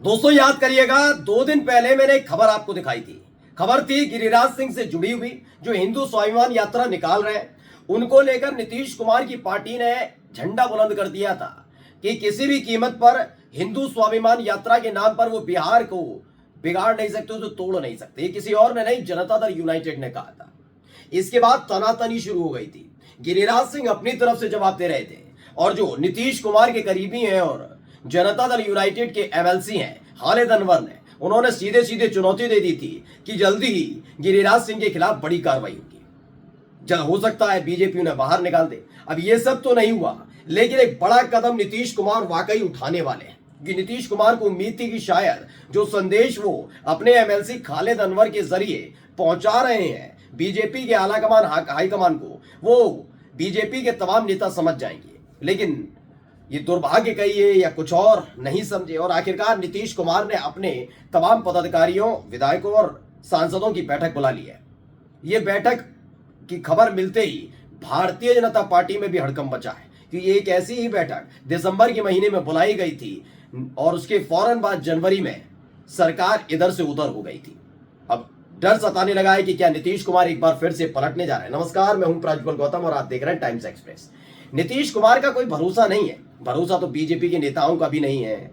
दोस्तों याद करिएगा, 2 दिन पहले मैंने एक खबर आपको दिखाई थी। खबर थी गिरिराज सिंह से जुड़ी हुई, जो हिंदू स्वाभिमान यात्रा निकाल रहे हैं। उनको लेकर नीतीश कुमार की पार्टी ने झंडा बुलंद कर दिया था कि किसी भी कीमत पर हिंदू स्वाभिमान यात्रा के नाम पर वो बिहार को बिगाड़ नहीं सकते, तो तोड़ नहीं सकते। किसी और ने नहीं, जनता दल यूनाइटेड ने कहा था। इसके बाद तनातनी शुरू हो गई थी। गिरिराज सिंह अपनी तरफ से जवाब दे रहे थे, और जो नीतीश कुमार के करीबी हैं और जनता दल यूनाइटेड के एमएलसी हैं खालिद अनवर ने, उन्होंने सीधे सीधे चुनौती दे दी थी कि जल्दी ही गिरिराज सिंह के खिलाफ बड़ी कार्रवाई होगी। जब हो सकता है बीजेपी उन्हें बाहर निकाल दे। अब ये सब तो नहीं हुआ, लेकिन एक बड़ा कदम नीतीश कुमार वाकई उठाने वाले हैं। कि नीतीश कुमार को उम्मीद थी कि शायद जो संदेश वो अपने एमएलसी खालिद अनवर के जरिए पहुंचा रहे हैं बीजेपी के आलाकमान हाईकमान को, वो बीजेपी के तमाम नेता समझ जाएंगे। लेकिन ये दुर्भाग्य कहिए या कुछ और नहीं समझे, और आखिरकार नीतीश कुमार ने अपने तमाम पदाधिकारियों, विधायकों और सांसदों की बैठक बुला ली है। ये बैठक की खबर मिलते ही भारतीय जनता पार्टी में भी हड़कंप मचा है कि ये एक ऐसी ही बैठक दिसंबर के महीने में बुलाई गई थी, और उसके फौरन बाद जनवरी में सरकार इधर से उधर हो गई थी। अब डर सताने लगा है कि क्या नीतीश कुमार एक बार फिर से पलटने जा रहे हैं। नमस्कार, मैं हूं प्राज्वल गौतम और आप देख रहे हैं टाइम्स एक्सप्रेस। नीतीश कुमार का कोई भरोसा नहीं है। भरोसा तो बीजेपी के नेताओं का भी नहीं है।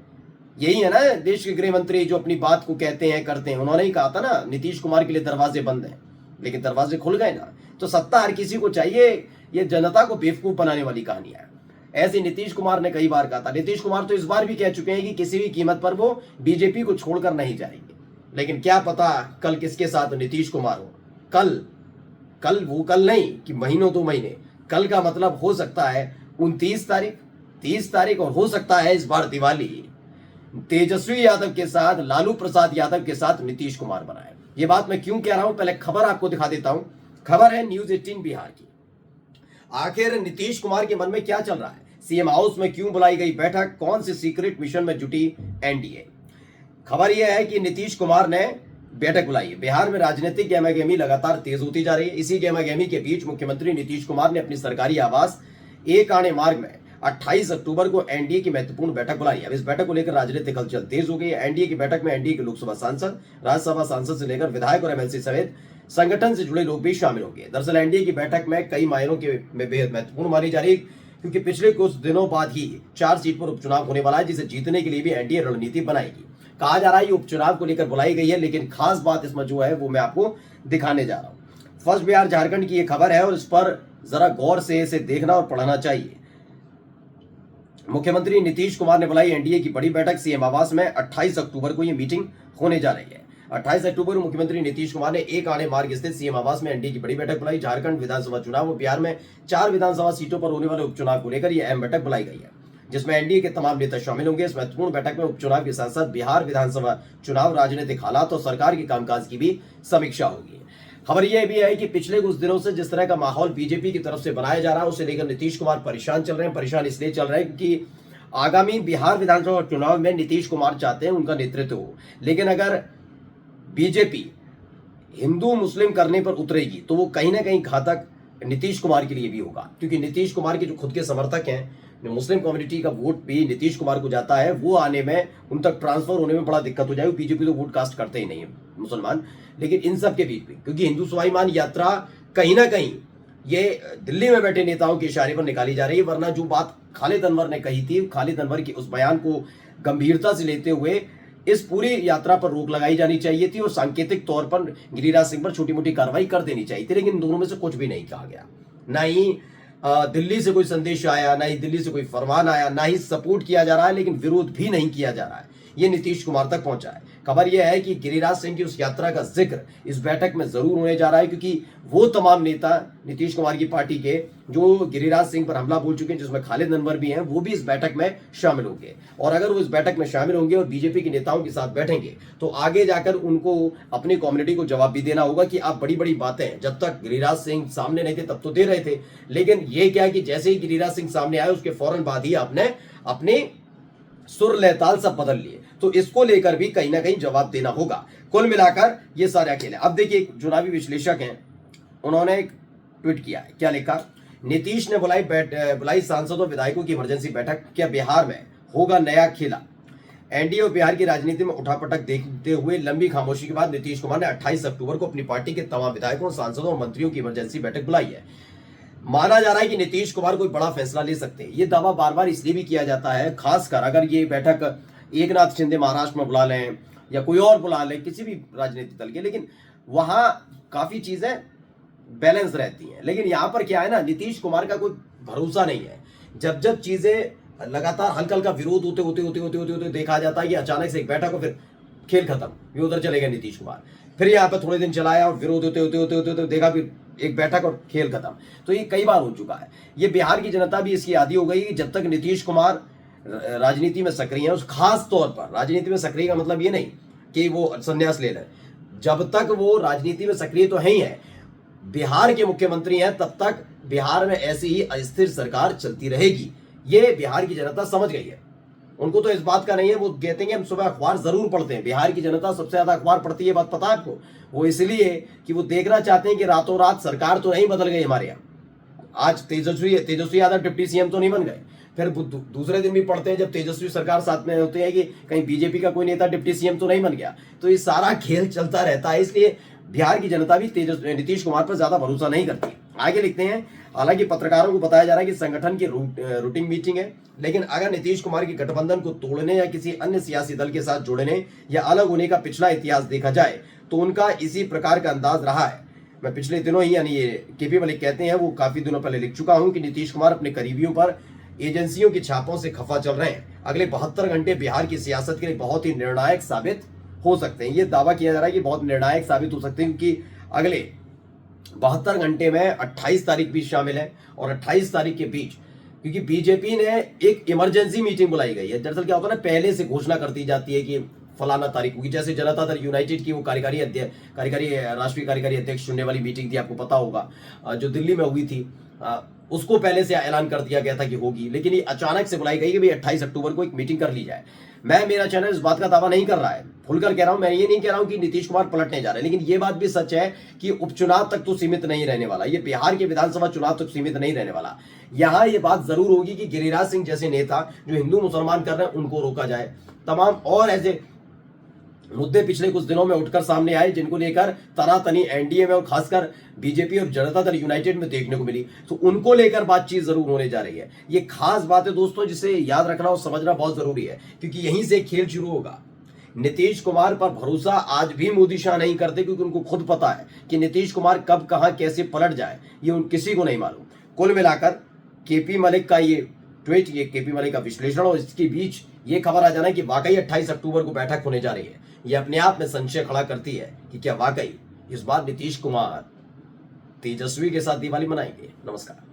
यही है ना देश के गृह मंत्री, जो अपनी बात को कहते हैं करते हैं। उन्होंने ही कहा था ना, नीतीश कुमार के लिए दरवाजे बंद हैं, लेकिन दरवाजे खुल गए ना। तो सत्ता हर किसी को चाहिए, ये जनता को बेवकूफ बनाने वाली कहानी है। ऐसे नीतीश कुमार ने कई बार कहा था। नीतीश कुमार तो इस बार भी कह चुके हैं कि किसी भी कीमत पर वो बीजेपी को छोड़कर नहीं जाएंगे। लेकिन क्या पता कल किसके साथ नीतीश कुमार हो। कल वो कल नहीं कि महीनों 2 महीने, कल का मतलब हो सकता है 29 तारीख, 30 तारीख, और हो सकता है इस बार दिवाली तेजस्वी यादव के साथ, लालू प्रसाद यादव के साथ नीतीश कुमार बनाए। ये बात मैं क्यों कह रहा हूं, पहले खबर आपको दिखा देता हूं। खबर है न्यूज 18 बिहार की। आखिर नीतीश कुमार के मन में क्या चल रहा है, सीएम हाउस में क्यों बुलाई गई बैठक, कौन से सीक्रेट मिशन में जुटी एनडीए। खबर यह है कि नीतीश कुमार ने बैठक बुलाई है। बिहार में राजनीतिक गहमागहमी लगातार तेज होती जा रही है। इसी गहमागहमी के बीच मुख्यमंत्री नीतीश कुमार ने अपनी सरकारी आवास एक आने मार्ग में 28 अक्टूबर को एनडीए की महत्वपूर्ण बैठक बुलाई है। अब इस बैठक को लेकर राजनीतिक हलचल तेज हो गई है। एनडीए की बैठक में एनडीए के लोकसभा सांसद, राज्यसभा सांसद से लेकर विधायक और एमएलसी समेत संगठन से जुड़े लोग भी शामिल होंगे। दरअसल एनडीए की बैठक में कई मायनों में बेहद महत्वपूर्ण मानी जा रही है, क्योंकि पिछले कुछ दिनों बाद ही 4 सीट पर उपचुनाव होने वाला है, जिसे जीतने के लिए भी एनडीए रणनीति बनाएगी। कहा जा रहा है ये उपचुनाव को लेकर बुलाई गई है, लेकिन खास बात इसमें जो है वो मैं आपको दिखाने जा रहा हूं। फर्स्ट बिहार झारखंड की ये खबर है, और इस पर जरा गौर से इसे देखना और पढ़ना चाहिए। मुख्यमंत्री नीतीश कुमार ने बुलाई एनडीए की बड़ी बैठक सीएम आवास में। 28 अक्टूबर को ये मीटिंग होने जा रही है। 28 अक्टूबर को मुख्यमंत्री नीतीश कुमार ने एक आने मार्ग स्थित सीएम आवास में एनडीए की बड़ी बैठक बुलाई। झारखंड विधानसभा चुनाव और बिहार में 4 विधानसभा सीटों पर होने वाले उपचुनाव को लेकर यह अहम बैठक बुलाई गई है, जिसमें एनडीए के तमाम नेता शामिल होंगे। इस महत्वपूर्ण बैठक में उपचुनाव के साथ साथ बिहार विधानसभा चुनाव, राजनीतिक हालात और सरकार के कामकाज की भी समीक्षा होगी। खबर यह भी है कि पिछले कुछ दिनों से जिस तरह का माहौल बीजेपी की तरफ से बनाया जा रहा है, उसे लेकर नीतीश कुमार परेशान चल रहे हैं। परेशान इसलिए चल रहे हैं क्योंकि आगामी बिहार विधानसभा चुनाव में नीतीश कुमार चाहते हैं उनका नेतृत्व हो, लेकिन अगर बीजेपी हिंदू मुस्लिम करने पर उतरेगी तो वो कहीं ना कहीं घातक नीतीश कुमार के लिए भी होगा, क्योंकि नीतीश कुमार के जो खुद के समर्थक हैं, जो मुस्लिम कम्युनिटी का वोट भी नीतीश कुमार को जाता है, वो आने में, उन तक ट्रांसफर होने में बड़ा दिक्कत हो जाएगी। बीजेपी तो वोट कास्ट करते ही नहीं है मुसलमान, लेकिन इन सब के बीच भी, क्योंकि हिंदू स्वाभिमान यात्रा कहीं ना कहीं ये दिल्ली में बैठे नेताओं के इशारे पर निकाली जा रही है। वरना जो बात खालिद अनवर ने कही थी, खालिद अनवर की उस बयान को गंभीरता से लेते हुए इस पूरी यात्रा पर रोक लगाई जानी चाहिए थी, और सांकेतिक तौर पर गिरिराज सिंह पर छोटी मोटी कार्रवाई कर देनी चाहिए थी। लेकिन दोनों में से कुछ भी नहीं कहा गया। ना ही दिल्ली से कोई संदेश आया, ना ही दिल्ली से कोई फरमान आया, ना ही सपोर्ट किया जा रहा है, लेकिन विरोध भी नहीं किया जा रहा है। ये नीतीश कुमार तक पहुंचा है। खबर यह है कि गिरिराज सिंह की उस यात्रा का जिक्र इस बैठक में जरूर होने जा रहा है, क्योंकि वो तमाम नेता नीतीश कुमार की पार्टी के जो गिरिराज सिंह पर हमला बोल चुके हैं, जिसमें खालिद अनवर भी हैं, वो भी इस बैठक में शामिल होंगे। और अगर वो इस बैठक में शामिल होंगे और बीजेपी के नेताओं के साथ बैठेंगे, तो आगे जाकर उनको अपनी कम्युनिटी को जवाब भी देना होगा कि आप बड़ी बड़ी बातें जब तक गिरिराज सिंह सामने नहीं थे तब तो दे रहे थे, लेकिन ये क्या कि जैसे ही गिरिराज सिंह सामने आए उसके फौरन बाद ही आपने अपने सुर लहताल सब बदल लिए। तो इसको लेकर भी कहीं ना कहीं जवाब देना होगा। कुल मिलाकर ये सारे अकेले। अब देखिए, चुनावी विश्लेषक हैं, उन्होंने एक ट्वीट किया है। क्या लिखा, नीतीश ने बुलाई सांसदों विधायकों की इमरजेंसी बैठक, क्या बिहार में होगा नया खेला। एनडीए और बिहार की राजनीति में उठापटक देखते हुए लंबी खामोशी के बाद नीतीश कुमार ने 28 अक्टूबर को अपनी पार्टी के तमाम विधायकों, सांसदों और मंत्रियों की इमरजेंसी बैठक बुलाई है। माना जा रहा है कि नीतीश कुमार कोई बड़ा फैसला ले सकते हैं। ये दावा बार बार इसलिए भी किया जाता है, खासकर अगर ये बैठक एकनाथ शिंदे महाराष्ट्र में बुला लें या कोई और बुला ले, किसी भी राजनीतिक दल के, लेकिन वहां काफी चीजें बैलेंस रहती हैं। लेकिन यहां पर क्या है ना, नीतीश कुमार का कोई भरोसा नहीं है। जब जब चीजें लगातार हल्का हल्का विरोध होते देखा जाता है कि अचानक से एक बैठक हो, फिर खेल खत्म, ये उधर चले गए नीतीश कुमार। फिर यहाँ पर थोड़े दिन चलाया और विरोध होते देखा, फिर एक बैठक और खेल खत्म। तो ये कई बार हो चुका है। ये बिहार की जनता भी इसकी आदी हो गई कि जब तक नीतीश कुमार राजनीति में सक्रिय है, उस खास तौर पर राजनीति में सक्रिय का मतलब ये नहीं कि वो संन्यास ले लें, जब तक वो राजनीति में सक्रिय तो है ही है, बिहार के मुख्यमंत्री हैं, तब तक बिहार में ऐसी ही अस्थिर सरकार चलती रहेगी। ये बिहार की जनता समझ गई है। उनको तो इस बात का नहीं है, वो कहते हैं कि हम सुबह अखबार जरूर पढ़ते हैं। बिहार की जनता सबसे ज्यादा अखबार पढ़ती है, बात पता है आपको? वो इसलिए कि वो देखना चाहते हैं कि रातों रात सरकार तो नहीं बदल गई हमारे यहाँ। आज तेजस्वी यादव डिप्टी सीएम तो नहीं बन गए। फिर दूसरे दिन भी पढ़ते हैं जब तेजस्वी सरकार साथ में होती है कि कहीं बीजेपी का कोई नेता डिप्टी सीएम तो नहीं बन गया। तो ये सारा खेल चलता रहता है, इसलिए बिहार की जनता भी नीतीश कुमार पर ज्यादा भरोसा नहीं करती। आगे लिखते हैं, हालांकि पत्रकारों को बताया जा रहा है कि संगठन की रूटीन मीटिंग है, लेकिन अगर नीतीश कुमार की गठबंधन को तोड़ने या किसी अन्य सियासी दल के साथ जोड़ने या अलग होने का पिछला इतिहास देखा जाए तो उनका इसी प्रकार का अंदाज रहा है। मैं पिछले दिनों ही, यानी ये केपी मलिक कहते हैं, वो काफी दिनों पहले लिख चुका हूं कि नीतीश कुमार अपने करीबियों पर एजेंसियों की छापों से खफा चल रहे हैं। अगले 72 घंटे बिहार की सियासत के लिए बहुत ही निर्णायक साबित हो सकते हैं। ये दावा किया जा रहा है कि बहुत निर्णायक साबित हो सकते हैं, क्योंकि अगले 72 घंटे में 28 तारीख भी शामिल है और 28 तारीख के बीच, क्योंकि बीजेपी ने एक इमरजेंसी मीटिंग बुलाई गई है। दरअसल क्या होता है ना, पहले से घोषणा कर दी जाती है कि फलाना तारीख होगी। जैसे जनता दल यूनाइटेड की वो राष्ट्रीय कार्यकारी अध्यक्ष चुनने वाली मीटिंग थी, आपको पता होगा, जो दिल्ली में हुई थी, उसको पहले से ऐलान कर दिया गया था कि होगी, लेकिन ये अचानक से बुलाई गई कि भाई 28 अक्टूबर को एक मीटिंग कर ली जाए। मेरा चैनल इस बात का दावा नहीं कर रहा है, खुलकर कह रहा हूं, मैं ये नहीं कह रहा हूं कि नीतीश कुमार पलटने जा रहे हैं, लेकिन ये बात भी सच है कि उपचुनाव तक तो सीमित नहीं रहने वाला, ये बिहार के विधानसभा चुनाव तक सीमित नहीं रहने वाला। यहां ये बात जरूर होगी कि गिरिराज सिंह जैसे नेता जो हिंदू मुसलमान कर रहे हैं उनको रोका जाए। तमाम और ऐसे मुद्दे पिछले कुछ दिनों में उठकर सामने आए जिनको लेकर तनातनी एनडीए में और खासकर बीजेपी और जनता दल यूनाइटेड में देखने को मिली, तो उनको लेकर बातचीत जरूर होने जा रही है। ये खास बात है दोस्तों, जिसे याद रखना और समझना बहुत जरूरी है, क्योंकि यहीं से खेल शुरू होगा। नीतीश कुमार पर भरोसा आज भी मोदी शाह नहीं करते, क्योंकि उनको खुद पता है कि नीतीश कुमार कब कहां कैसे पलट जाए, ये उन किसी को नहीं मालूम। कुल मिलाकर केपी मलिक का ये ट्वीट, ये केपी मलिक का विश्लेषण और इसके बीच ये खबर आ जाना कि वाकई 28 अक्टूबर को बैठक होने जा रही है, ये अपने आप में संशय खड़ा करती है कि क्या वाकई इस बार नीतीश कुमार तेजस्वी के साथ दिवाली मनाएंगे। नमस्कार।